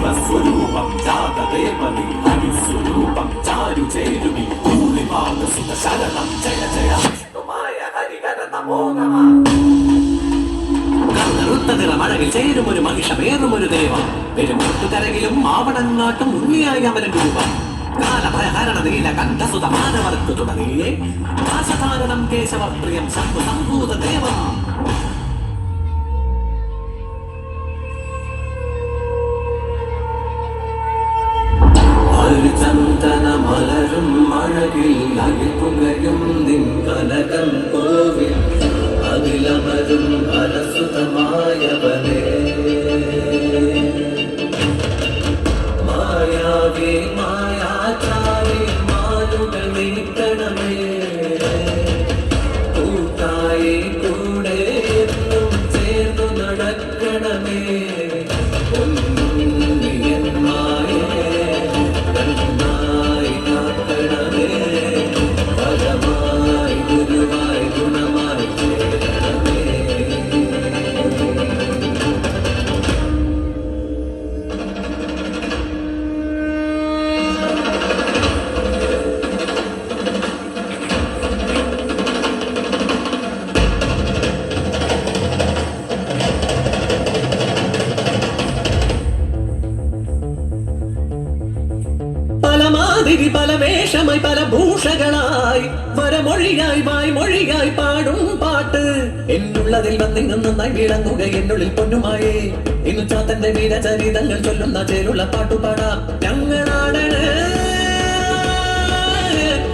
ശിവസ്വരൂപം ജാതദേവനി ഹരിസ്വരൂപം ചാരു ചേരുവി ഭൂരിഭാഗസുത ശരണം ജയ ജയ വിഷ്ണുമായ ഹരിഹര നമോ നമ. കറുത്തനിറമഴകിൽ ചേരും ഒരു മഹിഷമേറും ഒരു ദേവം പെരുമുട്ടുകരകിലും ആവണങ്ങാട്ടും ഉണ്ണിയായി അവരൻ രൂപം കാലഭയഹരണ നീല കണ്ഠസുത മാനവർക്ക് തുടങ്ങിയേ ആശധാരണം കേശവപ്രിയം ശംഭു സംഭൂത ദേവം. ചന്ദന മലരും അഴകിൽ അകിൽപുകയും നിൻ കനകം കോവിൽ അതിലമരും പരസുതമായവനേ മായാവേ മായാചാരി മാലുകൾ നീക്കണമേ കൂട്ടായി കൂടെ എന്നും ചേർന്നു നടക്കണമേ പല വേഷമായി പല ഭൂഷകളായി വരമൊഴിയായി വായ്മൊഴിയായി പാടും പാട്ട് എന്നുള്ളതിൽ വന്നിങ്ങും നന്നായി വിളങ്ങുക എന്നുള്ളിൽ പൊന്നുമായേ ഇന്നു ചാത്തന്റെ വീരചരിതങ്ങൾ ചൊല്ലുന്ന ചേരുള്ള പാട്ടുപാടാം ഞങ്ങളാണ്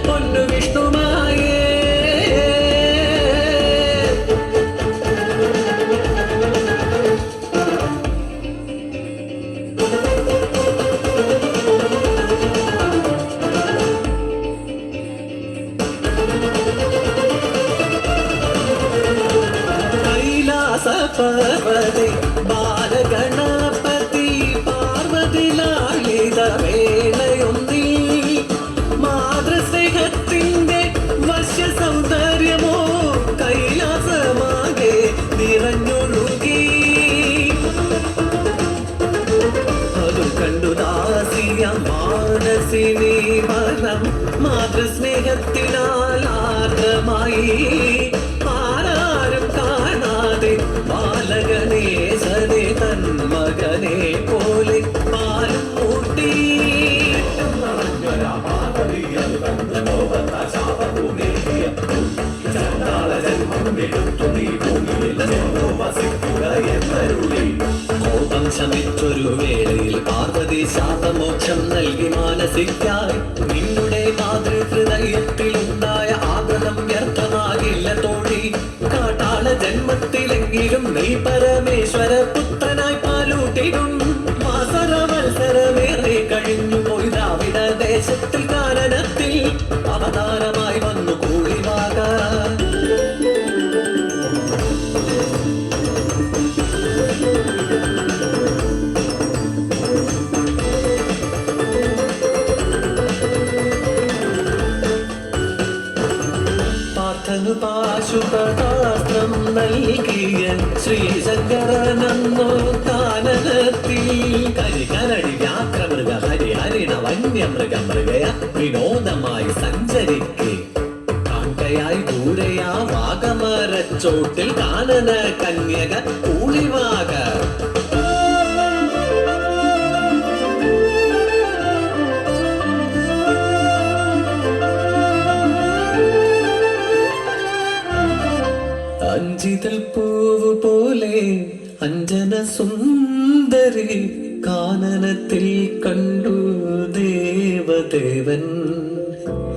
പൊന്നു വിഷ്ണുമായേ. പാർവതി ബാലഗണപതി പാർവതി ലാളിത വേളയൊന്നീ മാതൃസ്നേഹത്തിന്റെ വശ്യ സൗന്ദര്യമോ കൈലാസമാകെ നിറഞ്ഞൊഴുകി അതു കണ്ടു ദാസിയ മാനസിനി മനം മാതൃസ്നേഹത്തിനാൽ ആർദ്രമായി ബാലഗണേശനെ തൻ മകനെ പോലെ പാലും കൂട്ടി കോപം ശമിച്ചൊരു വേളയിൽ പാർവതി ശാപമോക്ഷം നൽകി മാനസിക്കായി നിന്നുടെ മാതൃഹൃദയത്തിലുണ്ടായ ആഗ്രഹം വ്യർത്ഥമാകില്ല തോഴി കാട്ടാള ജന്മത്തിലെങ്കിലും നീ പരമേശ്വര പുത്രനായി പാലൂട്ടിടും മാസര മത്സരമേറെ കഴിഞ്ഞു പോയി ദ്രാവിഡ ദേശത്തിൽ കാനനത്തിൽ അവതാരമായി വന്നു കൂളിവാക പാശുപതാസ്ത്രം നൽകിയ ശ്രീശങ്കരനന്നോ കാനനത്തിൽ കരികരടി വ്യാക്രമൃഗ ഹരിഹരിണ വന്യമൃഗ മൃഗയ വിനോദമായി സഞ്ചരിക്കെ കാക്കയായി ദൂരയാ വാഗമരച്ചോട്ടിൽ കാനന കന്യക കൂളിവാക അഞ്ചിതൽ പൂവ് പോലെ അഞ്ജന സുന്ദരി കാനനത്തിൽ കണ്ടു ദേവദേവൻ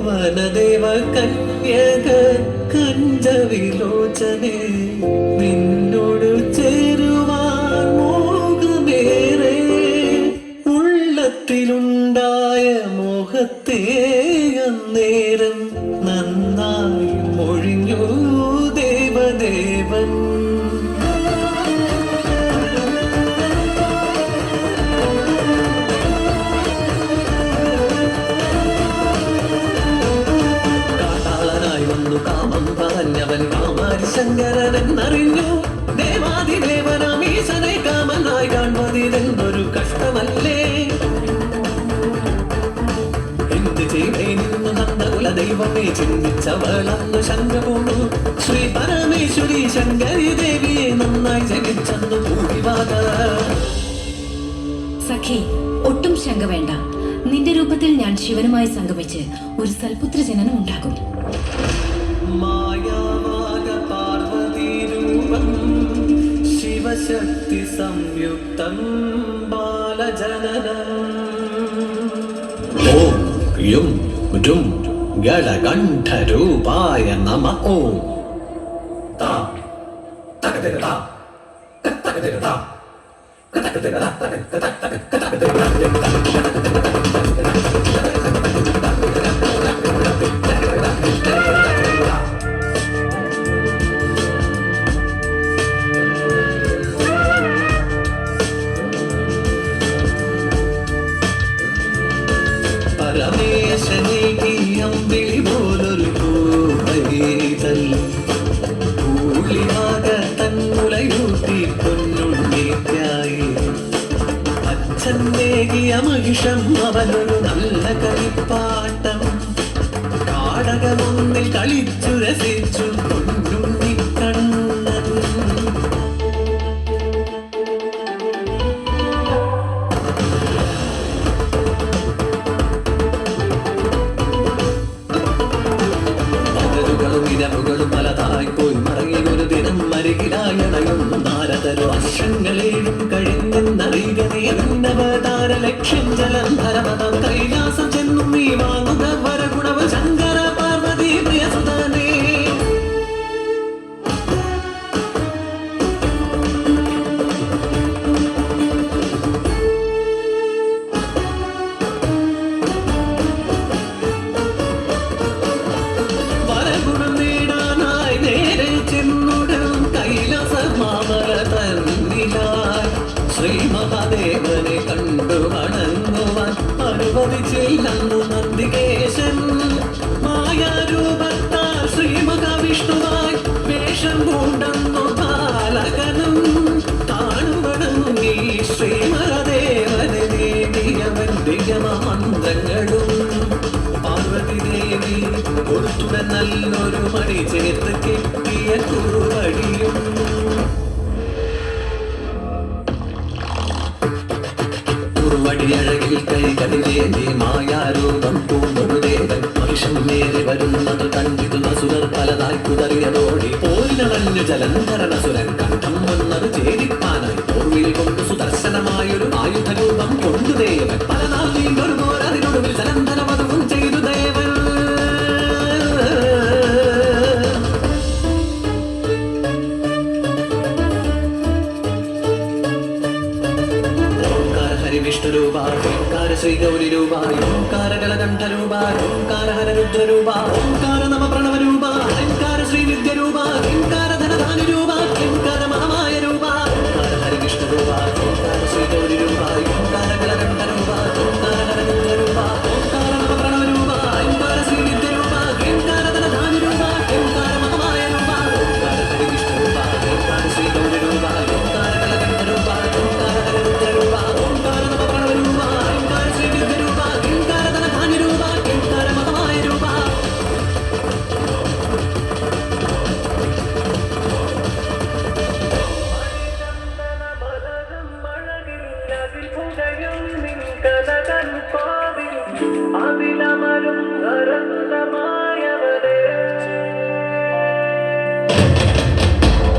വനദേവ കന്യക കഞ്ചവിലോചനെ നിന്നോട് ചേരുവാൻ മോഹമേറെ ഉള്ളത്തിലുണ്ടായ മോഹത്തെ അന്നേരം നന്നായി മൊഴിഞ്ഞു ദേവദേവൻ കാട്ടാളനായി വന്നു കാമം പറഞ്ഞവൻ കാമാരി ശങ്കരനെന്നറിഞ്ഞു ദേവാദിദേവനാമീശനെ കാമനായി കാണുന്നതിതെന്നൊരു കഷ്ടമല്ലേ ശിവനെ ചിന്തിച്ചവളന്ന് ശങ്ക പോണു. ശ്രീ പരമേശ്വരി ശങ്കരി ദേവിയെ നന്നായി ജനിച്ചെന്നു ഭൂരിവാദ. സഖി, ഒട്ടും ശങ്ക വേണ്ട. നിന്റെ രൂപത്തിൽ ഞാൻ ശിവനുമായി സംഗമിച്ച് ഒരു സൽപുത്ര ജനനം ഉണ്ടാകും. മായാവാക പാർവതി രൂപം ശിവശക്തി സംയുക്തം ബാലജനനം. ഓം യും രും ഗളകണ്ഠരൂപായ നമഃ. ഓം താ തകതിര താ തകതിര താ തകതിര താ തകതിര അമ്പിളി പോലൊരു പൂവൈതൽ പൂളിവാക തന്നുലയൂട്ടി പൊന്നുണ്ണിക്കായി അച്ഛൻ നേകിയ മഹിഷം അവനൊരു നല്ല കളിപ്പാട്ടം കാടകമൊന്നിൽ കളിച്ചു രസിച്ചു പൊന്നുണ്ണിക്കണ്ണൻ. ഇരവുകളും പലതായി പോയി മറങ്ങി ഒരു ദിനം മരുകിലായണയുന്നു നാരദരോ വർഷങ്ങളേഴും കഴിഞ്ഞെന്നറിയുന്നവതാര ലക്ഷ്യം ജലന്ധരപദം കൈലാസം ചെന്നും നീ വാങ്ങുക വരഗുണവ് ശങ്കര പാർവതി പ്രിയസുതനേ. ശ്രീ മഹാദേവനെ കണ്ടു വണങ്ങുവാൻ അനുവദിച്ചില്ലെന്നു നന്ദികേശൻ. മായാരൂപത്താൽ ശ്രീ മഹാവിഷ്ണുവായി വേഷം പൂണ്ടെന്നു ബാലകനും കാണുവണങ്ങി ശ്രീ മഹാദേവനെ നേടിയവൻ ദിവ്യമന്ത്രങ്ങളും. പാർവതി ദേവി കൊടുത്തുടൻ നല്ലൊരു മണി ചേർത്ത് കെട്ടിയ കുറുവടിയും വടിയഴകിൽ കൈകളിലേന്തി മായാരൂപം പൂണ്ടൊരു ദേവൻ മഹിഷം നേരെ വരുന്നത് കണ്ടിതു നസുരർ പലതായി കുതറിയതോടി പോരിനണഞ്ഞു ജലന്ധരണസുരൻ കണ്ഠം വന്നത് ചേരിപ്പാനായി പോർവിൽ കൊണ്ട് സുദർശനമായൊരു ആയുധരൂപം കൊണ്ടു ദേവൻ പലനാൾ നീണ്ടൊരു പോരതിനൊടുവിൽ ജലന്ധരവധവും ചെയ്തു ദേവൻ. വിഷ്ണുരൂപ ഓംകാര ശ്രീഗൗരിരൂപ ഓംകാര ഗളകണ്ഠരൂപ ഓംകാര ഹരരുദ്രരൂപ ഓംകാര നമ പ്രണവരൂപ ഓംകാര ശ്രീവിദ്യരൂപ ഓംകാര ധനധാനിരൂപ ഓംകാര മഹാമായ രൂപ ഓംകാര ഹരിവിഷ്ണുരൂപ ഓംകാര ശ്രീഗൗരിരൂപ ഓംകാര ഗളകണ്ഠരൂപ ഓംകാര ഹരരുദ്രരൂപ ഓംകാര നമ പ്രണവരൂപ ഓംകാര ശ്രീവിദ്യരൂപ ഓംകാര ധനധാനിരൂപ ഓംകാര മഹാമായ രൂപ ഓംകാര ഹരിവിഷ്ണുരൂപ ഓംകാര ശ്രീഗൗരിരൂപ ഓംകാര ഗളകണ്ഠരൂപ ഓംകാര ഹരരുദ്രരൂപ ഓംകാര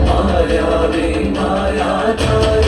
Maya, Maya,